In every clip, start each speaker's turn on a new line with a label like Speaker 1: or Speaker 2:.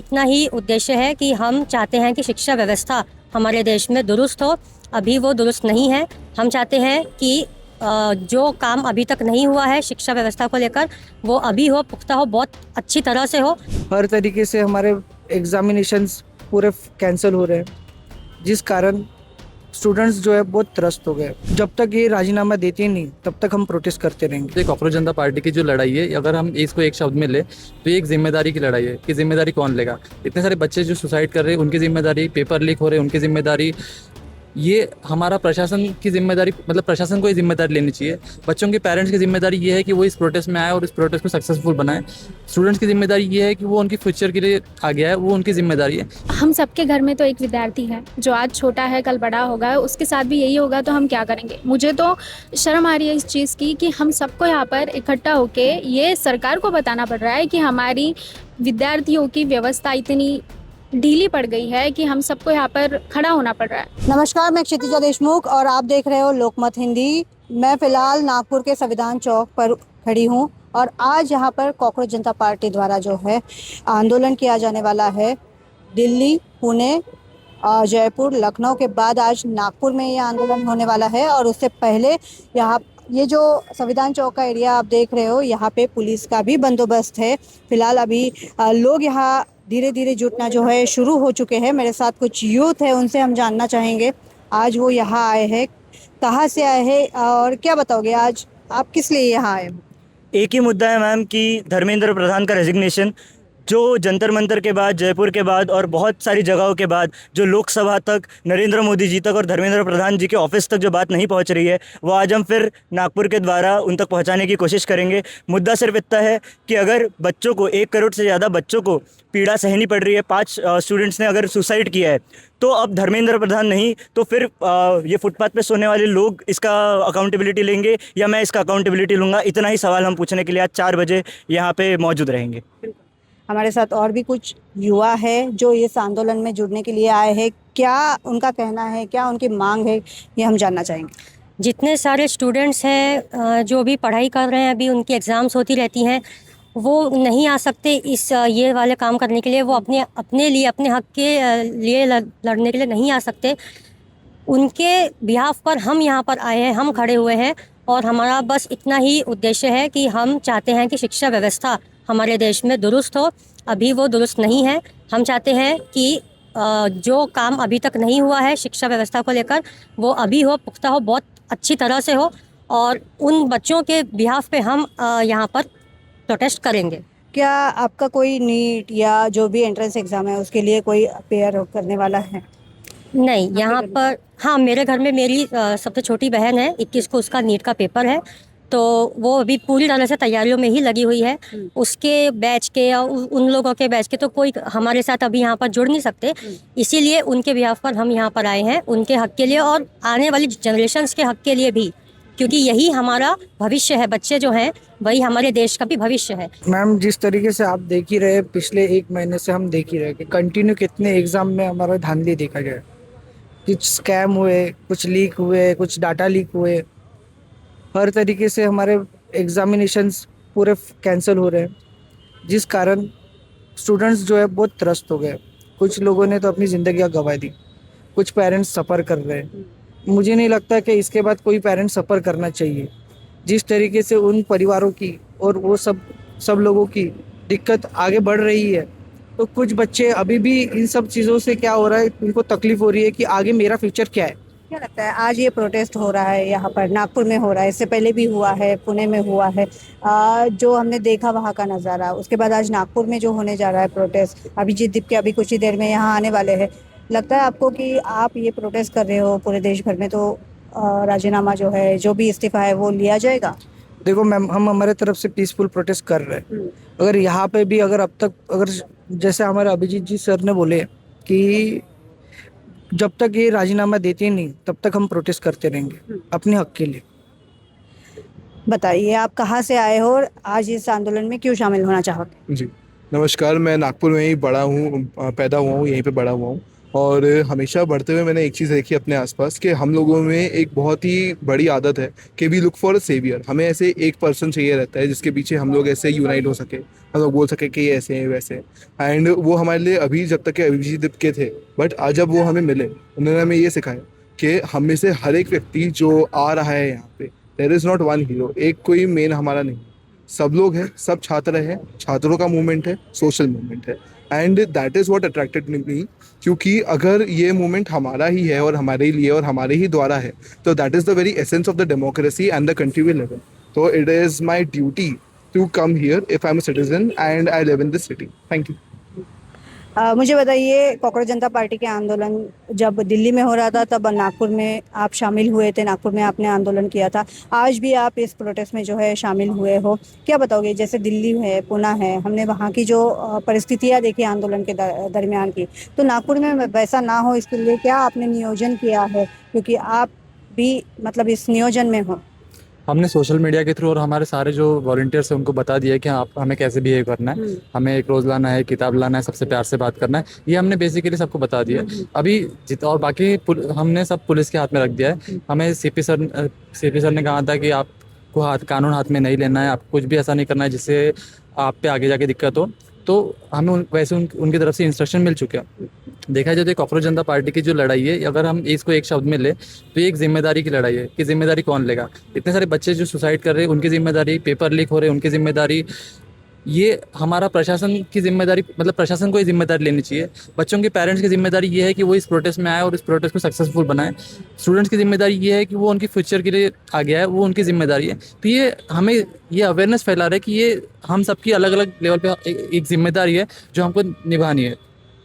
Speaker 1: इतना ही उद्देश्य है कि हम चाहते हैं कि शिक्षा व्यवस्था हमारे देश में दुरुस्त हो। अभी वो दुरुस्त नहीं है। हम चाहते हैं कि जो काम अभी तक नहीं हुआ है शिक्षा व्यवस्था को लेकर वो अभी हो, पुख्ता हो, बहुत अच्छी तरह से हो।
Speaker 2: हर तरीके से हमारे एग्जामिनेशंस पूरे कैंसिल हो रहे हैं, जिस कारण स्टूडेंट्स जो है बहुत त्रस्त हो गए। जब तक ये राजीनामा देते नहीं तब तक हम प्रोटेस्ट करते रहेंगे।
Speaker 3: तो कॉकरोच जनता पार्टी की जो लड़ाई है, अगर हम इसको एक शब्द में ले तो ये एक जिम्मेदारी की लड़ाई है कि जिम्मेदारी कौन लेगा। इतने सारे बच्चे जो सुसाइड कर रहे हैं उनकी जिम्मेदारी, पेपर लीक हो रहे हैं उनकी जिम्मेदारी, ये हमारा प्रशासन की जिम्मेदारी, मतलब प्रशासन को ये जिम्मेदारी लेनी चाहिए। बच्चों के पेरेंट्स की जिम्मेदारी ये है कि वो इस प्रोटेस्ट में आए और इस प्रोटेस्ट को सक्सेसफुल बनाए। स्टूडेंट्स की जिम्मेदारी ये है कि वो उनकी फ्यूचर के लिए आगे आए, वो उनकी जिम्मेदारी है।
Speaker 4: हम सबके घर में तो एक विद्यार्थी है जो आज छोटा है कल बड़ा होगा, उसके साथ भी यही होगा तो हम क्या करेंगे। मुझे तो शर्म आ रही है इस चीज़ की कि हम सबको यहाँ पर इकट्ठा होके ये सरकार को बताना पड़ रहा है कि हमारी विद्यार्थियों की व्यवस्था इतनी ढीली पड़ गई है कि हम सबको यहाँ पर खड़ा होना पड़ रहा है।
Speaker 5: नमस्कार, मैं क्षितिजा देशमुख और आप देख रहे हो लोकमत हिंदी। मैं फिलहाल नागपुर के संविधान चौक पर खड़ी हूँ और आज यहाँ पर कॉकरोच जनता पार्टी द्वारा जो है आंदोलन किया जाने वाला है। दिल्ली, पुणे, जयपुर, लखनऊ के बाद आज नागपुर में ये आंदोलन होने वाला है। और उससे पहले यहाँ ये जो संविधान चौक का एरिया आप देख रहे हो, यहाँ पे पुलिस का भी बंदोबस्त है। फिलहाल अभी लोग यहाँ धीरे धीरे जुटना जो है शुरू हो चुके हैं। मेरे साथ कुछ यूथ है, उनसे हम जानना चाहेंगे आज वो यहाँ आए हैं, कहाँ से आए हैं और क्या बताओगे आज आप किस लिए यहाँ आए हो?
Speaker 6: एक ही मुद्दा है मैम कि धर्मेंद्र प्रधान का रेजिग्नेशन, जो जंतर मंतर के बाद, जयपुर के बाद और बहुत सारी जगहों के बाद जो लोकसभा तक, नरेंद्र मोदी जी तक और धर्मेंद्र प्रधान जी के ऑफिस तक जो बात नहीं पहुंच रही है, वो आज हम फिर नागपुर के द्वारा उन तक पहुंचाने की कोशिश करेंगे। मुद्दा सिर्फ इतना है कि अगर बच्चों को 1 करोड़ से ज़्यादा बच्चों को पीड़ा सहनी पड़ रही है, 5 स्टूडेंट्स ने अगर सुसाइड किया है, तो अब धर्मेंद्र प्रधान नहीं तो फिर ये फुटपाथ पे सोने वाले लोग इसका अकाउंटेबिलिटी लेंगे या मैं इसका अकाउंटेबिलिटी लूँगा। इतना ही सवाल हम पूछने के लिए आज 4 बजे यहाँ पे मौजूद रहेंगे।
Speaker 5: हमारे साथ और भी कुछ युवा है जो इस आंदोलन में जुड़ने के लिए आए हैं। क्या उनका कहना है, क्या उनकी मांग है, ये हम जानना चाहेंगे।
Speaker 1: जितने सारे स्टूडेंट्स हैं जो भी पढ़ाई कर रहे हैं, अभी उनकी एग्ज़ाम्स होती रहती हैं, वो नहीं आ सकते इस ये वाले काम करने के लिए। वो अपने लिए, अपने हक के लिए लड़ने के लिए नहीं आ सकते। उनके बिहाफ पर हम यहाँ पर आए हैं, हम खड़े हुए हैं और हमारा बस इतना ही उद्देश्य है कि हम चाहते हैं कि शिक्षा व्यवस्था हमारे देश में दुरुस्त हो। अभी वो दुरुस्त नहीं है। हम चाहते हैं कि जो काम अभी तक नहीं हुआ है शिक्षा व्यवस्था को लेकर वो अभी हो, पुख्ता हो, बहुत अच्छी तरह से हो और उन बच्चों के बिहाफ पे हम यहाँ पर प्रोटेस्ट करेंगे।
Speaker 5: क्या आपका कोई नीट या जो भी एंट्रेंस एग्जाम है उसके लिए कोई अपेयर करने वाला है?
Speaker 1: नहीं, यहाँ पर हाँ, मेरे घर में मेरी सबसे छोटी बहन है, 21 को उसका नीट का पेपर है, तो वो अभी पूरी तरह से तैयारियों में ही लगी हुई है। उसके बैच के या उन लोगों के बैच के तो कोई हमारे साथ अभी यहाँ पर जुड़ नहीं सकते, इसीलिए उनके बिहाफ पर हम यहाँ पर आए हैं, उनके हक के लिए और आने वाली जनरेशन्स के हक के लिए भी, क्योंकि यही हमारा भविष्य है। बच्चे जो हैं वही हमारे देश का भी भविष्य है।
Speaker 2: मैम, जिस तरीके से आप देख ही रहे, पिछले 1 महीने से हम देख ही रहे कि कंटिन्यू कितने एग्जाम में हमारा धांधली देखा गया। कुछ स्कैम हुए, कुछ लीक हुए, कुछ डाटा लीक हुए। हर तरीके से हमारे एग्जामिनेशंस पूरे कैंसिल हो रहे हैं, जिस कारण स्टूडेंट्स जो है बहुत त्रस्त हो गए। कुछ लोगों ने तो अपनी ज़िंदगियां गंवा दी, कुछ पेरेंट्स सफ़र कर रहे हैं। मुझे नहीं लगता कि इसके बाद कोई पेरेंट्स सफ़र करना चाहिए। जिस तरीके से उन परिवारों की और वो सब लोगों की दिक्कत आगे बढ़ रही है, तो कुछ बच्चे अभी भी इन सब चीज़ों से क्या हो रहा है, उनको तकलीफ हो रही है कि आगे मेरा फ्यूचर क्या है।
Speaker 5: क्या लगता है आज ये प्रोटेस्ट हो रहा है, यहाँ पर नागपुर में हो रहा है, इससे पहले भी हुआ है, पुणे में हुआ है, जो हमने देखा वहाँ का नज़ारा, उसके बाद आज नागपुर में जो होने जा रहा है प्रोटेस्ट, अभिजीत दीप के अभी कुछ ही देर में यहाँ आने वाले हैं। लगता है आपको कि आप ये प्रोटेस्ट कर रहे हो पूरे देश भर में, तो राजीनामा जो है, जो भी इस्तीफा है वो लिया जाएगा?
Speaker 2: देखो मैम, हम हमारे तरफ से पीसफुल प्रोटेस्ट कर रहे हैं। अगर यहाँ पे भी अगर अब तक जैसे हमारे अभिजीत जी सर ने बोले कि जब तक ये राजीनामा देते नहीं तब तक हम प्रोटेस्ट करते रहेंगे अपने हक के लिए।
Speaker 5: बताइए आप कहाँ से आए हो और आज इस आंदोलन में क्यों शामिल होना चाहोगे?
Speaker 7: जी नमस्कार, मैं नागपुर में ही बड़ा हूँ, पैदा हुआ हूँ, यहीं पे बड़ा हुआ हूँ और हमेशा बढ़ते हुए मैंने एक चीज़ देखी अपने आसपास कि हम लोगों में एक बहुत ही बड़ी आदत है कि we look for a saviour. हमें ऐसे एक पर्सन चाहिए रहता है जिसके पीछे हम लोग ऐसे यूनाइट हो सके, हम लोग बोल सके कि ये ऐसे हैं वैसे हैं। एंड वो हमारे लिए अभी जब तक के अभिजीत दीप के थे, बट आज जब वो हमें मिले उन्होंने हमें ये सिखाया कि हम में से हर एक व्यक्ति जो आ रहा है यहाँ पे, there is not one hero, एक कोई मेन हमारा नहीं, सब लोग हैं, सब छात्र हैं, छात्रों का मूवमेंट है, सोशल मूवमेंट है। And that is what attracted मी, क्योंकि अगर ये मूवमेंट हमारा ही है और हमारे लिए और हमारे ही द्वारा है, तो that is the very essence of the democracy and the country we live in. तो it is my duty to come here if I am a citizen and I live in this city. Thank you.
Speaker 5: मुझे बताइए, कांग्रेस जनता party के आंदोलन जब दिल्ली में हो रहा था तब नागपुर में आप शामिल हुए थे, नागपुर में आपने आंदोलन किया था, आज भी आप इस प्रोटेस्ट में जो है शामिल हुए हो, क्या बताओगे? जैसे दिल्ली है, पुणे है, हमने वहाँ की जो परिस्थितियाँ देखी आंदोलन के दरमियान की, तो नागपुर में वैसा ना हो इसके लिए क्या आपने नियोजन किया है, क्योंकि आप भी मतलब इस नियोजन में हो?
Speaker 3: हमने सोशल मीडिया के थ्रू और हमारे सारे जो वॉलंटियर्स हैं उनको बता दिया है कि आप हमें कैसे बिहेव करना है, हमें एक रोज़ लाना है, किताब लाना है, सबसे प्यार से बात करना है, ये हमने बेसिकली सबको बता दिया है। अभी और बाकी हमने सब पुलिस के हाथ में रख दिया है। हमें सीपी सर ने कहा था कि आपको कानून हाथ में नहीं लेना है, आपको कुछ भी ऐसा नहीं करना है जिससे आप पे आगे जाके दिक्कत हो। तो हमें उनकी तरफ से इंस्ट्रक्शन मिल चुके हैं। देखा जाए तो कांग्रेस जनता पार्टी की जो लड़ाई है, अगर हम इसको एक शब्द में ले तो ये एक जिम्मेदारी की लड़ाई है कि जिम्मेदारी कौन लेगा। इतने सारे बच्चे जो सुसाइड कर रहे हैं उनकी जिम्मेदारी, पेपर लीक हो रहे हैं उनकी जिम्मेदारी, ये हमारा प्रशासन की जिम्मेदारी, मतलब प्रशासन को ये जिम्मेदारी लेनी चाहिए। बच्चों के पेरेंट्स की जिम्मेदारी ये है कि वो इस प्रोटेस्ट में आए और इस प्रोटेस्ट को सक्सेसफुल बनाए। स्टूडेंट्स की जिम्मेदारी ये है कि वो उनकी फ्यूचर के लिए आगे आए, वो उनकी जिम्मेदारी है। तो ये हमें ये अवेयरनेस फैला रहा है कि ये हम सबकी अलग अलग लेवल पे एक जिम्मेदारी है जो हमको निभानी है।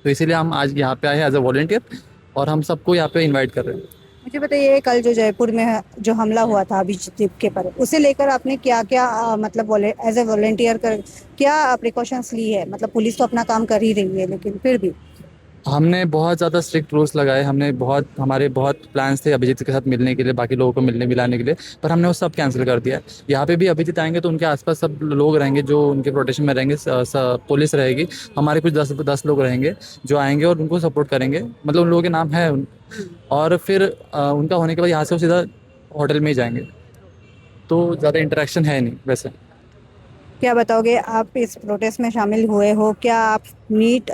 Speaker 3: तो इसीलिए हम आज यहाँ पे आए हैं एज अ वॉलंटियर और हम सबको यहाँ पे इन्वाइट कर रहे हैं।
Speaker 5: मुझे बताइए, कल जो जयपुर में जो हमला हुआ था अभिजीत दीप के पर, उसे लेकर आपने क्या क्या मतलब एज ए वॉलेंटियर कर क्या प्रिकॉशंस ली है? मतलब पुलिस तो अपना काम कर ही रही है, लेकिन फिर भी
Speaker 3: हमने बहुत ज़्यादा स्ट्रिक्ट रूल्स लगाए। हमारे बहुत प्लान्स थे अभिजीत के साथ मिलने के लिए, बाकी लोगों को मिलाने के लिए, पर हमने वो सब कैंसिल कर दिया। यहाँ पे भी अभिजीत आएंगे तो उनके आसपास सब लोग रहेंगे जो उनके प्रोटेक्शन में रहेंगे। पुलिस रहेगी, हमारे कुछ 10 लोग रहेंगे जो आएंगे और उनको सपोर्ट करेंगे। मतलब उन लोगों के नाम है और फिर उनका होने के बाद यहाँ से वो सीधा होटल में ही जाएंगे। तो ज़्यादा इंटरेक्शन है नहीं वैसे।
Speaker 5: क्या बताओगे, आप इस प्रोटेस्ट में शामिल हुए हो, क्या आप नीट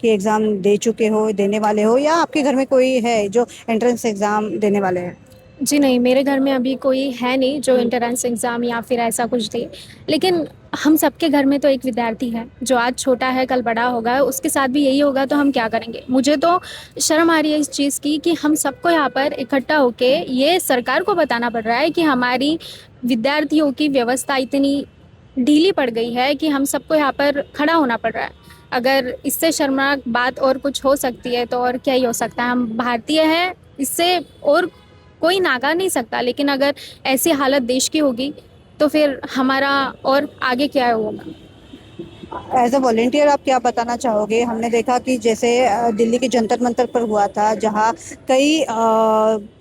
Speaker 5: के एग्ज़ाम दे चुके हो, देने वाले हो, या आपके घर में कोई है जो एंट्रेंस एग्ज़ाम देने वाले हैं?
Speaker 4: जी नहीं, मेरे घर में अभी कोई है नहीं जो एंट्रेंस एग्ज़ाम या फिर ऐसा कुछ दे, लेकिन हम सबके घर में तो एक विद्यार्थी है जो आज छोटा है कल बड़ा होगा, उसके साथ भी यही होगा, तो हम क्या करेंगे? मुझे तो शर्म आ रही है इस चीज़ की कि हम सबको यहाँ पर इकट्ठा होके ये सरकार को बताना पड़ रहा है कि हमारी विद्यार्थियों की व्यवस्था इतनी ढीली पड़ गई है कि हम सबको यहाँ पर खड़ा होना पड़ रहा है। अगर इससे शर्मनाक बात और कुछ हो सकती है तो और क्या ही हो सकता है? हम भारतीय हैं, इससे और कोई नागा नहीं सकता। लेकिन अगर ऐसी हालत देश की होगी तो फिर हमारा और आगे क्या होगा?
Speaker 5: एज अ वॉलेंटियर आप क्या बताना चाहोगे? हमने देखा कि जैसे दिल्ली के जंतर मंतर पर हुआ था, जहाँ कई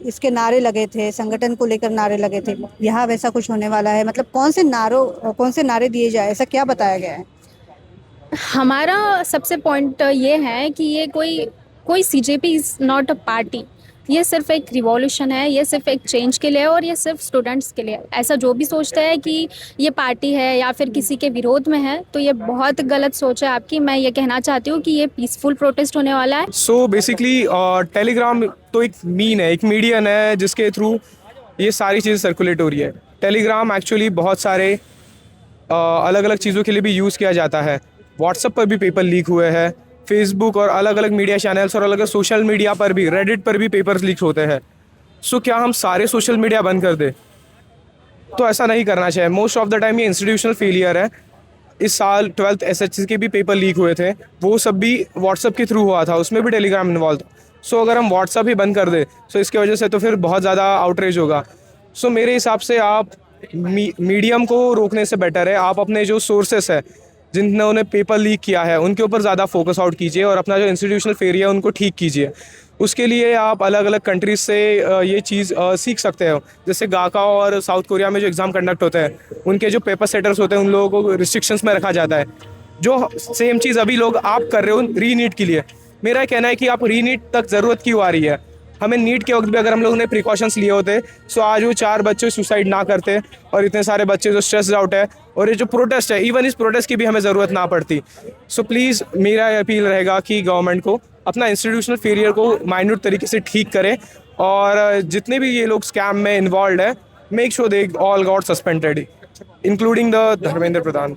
Speaker 5: इसके नारे लगे थे, संगठन को लेकर नारे लगे थे, यहाँ वैसा कुछ होने वाला है? मतलब कौन से नारे दिए जाए, ऐसा क्या बताया गया है?
Speaker 4: हमारा सबसे पॉइंट ये है कि ये कोई CJP is not a party. ये सिर्फ एक रिवॉल्यूशन है, ये सिर्फ एक चेंज के लिए और ये सिर्फ स्टूडेंट्स के लिए। ऐसा जो भी सोचता है कि ये पार्टी है या फिर किसी के विरोध में है, तो ये बहुत गलत सोच है आपकी। मैं ये कहना चाहती हूँ कि ये पीसफुल प्रोटेस्ट होने वाला है।
Speaker 8: सो बेसिकली टेलीग्राम तो एक एक मीडियन है जिसके थ्रू ये सारी चीज़ें सर्कुलेट हो रही है। टेलीग्राम एक्चुअली बहुत सारे अलग अलग चीज़ों के लिए भी यूज़ किया जाता है। व्हाट्सएप पर भी पेपर लीक हुए हैं, फेसबुक और अलग अलग मीडिया चैनल्स और अलग अलग सोशल मीडिया पर भी, रेडिट पर भी पेपर्स लीक होते हैं। सो क्या हम सारे सोशल मीडिया बंद कर दें? तो ऐसा नहीं करना चाहिए। मोस्ट ऑफ द टाइम ये इंस्टीट्यूशनल फेलियर है। इस साल 12th SHC के भी पेपर लीक हुए थे, वो सब भी व्हाट्सएप के थ्रू हुआ था, उसमें भी टेलीग्राम इन्वॉल्व था। सो अगर हम व्हाट्सएप ही बंद कर दें सो इसकी वजह से तो फिर बहुत ज़्यादा आउटरीच होगा। सो मेरे हिसाब से आप मीडियम को रोकने से बेटर है आप अपने जो सोर्सेस है जिन्होंने पेपर लीक किया है उनके ऊपर ज़्यादा फोकस आउट कीजिए और अपना जो इंस्टीट्यूशनल फेलियर है उनको ठीक कीजिए। उसके लिए आप अलग अलग कंट्रीज से ये चीज़ सीख सकते हो। जैसे गाका और साउथ कोरिया में जो एग्ज़ाम कंडक्ट होते हैं उनके जो पेपर सेटर्स होते हैं उन लोगों को रिस्ट्रिक्शंस में रखा जाता है। जो सेम चीज़ अभी लोग आप कर रहे हो री नीट के लिए, मेरा कहना है कि आप रीनीट तक ज़रूरत क्यों आ रही है? हमें नीट के वक्त भी अगर हम लोगों ने प्रिकॉशंस लिए होते सो आज वो 4 बच्चे सुसाइड ना करते और इतने सारे बच्चे जो स्ट्रेस्ड आउट है, और ये जो प्रोटेस्ट है, इवन इस प्रोटेस्ट की भी हमें ज़रूरत ना पड़ती। सो प्लीज़ मेरा अपील रहेगा कि गवर्नमेंट को अपना इंस्टीट्यूशनल फेलियर को माइन्यूट तरीके से ठीक करें, और जितने भी ये लोग स्कैम में इन्वॉल्व है, make sure they all got suspended, including the Dharmendra Pradhan.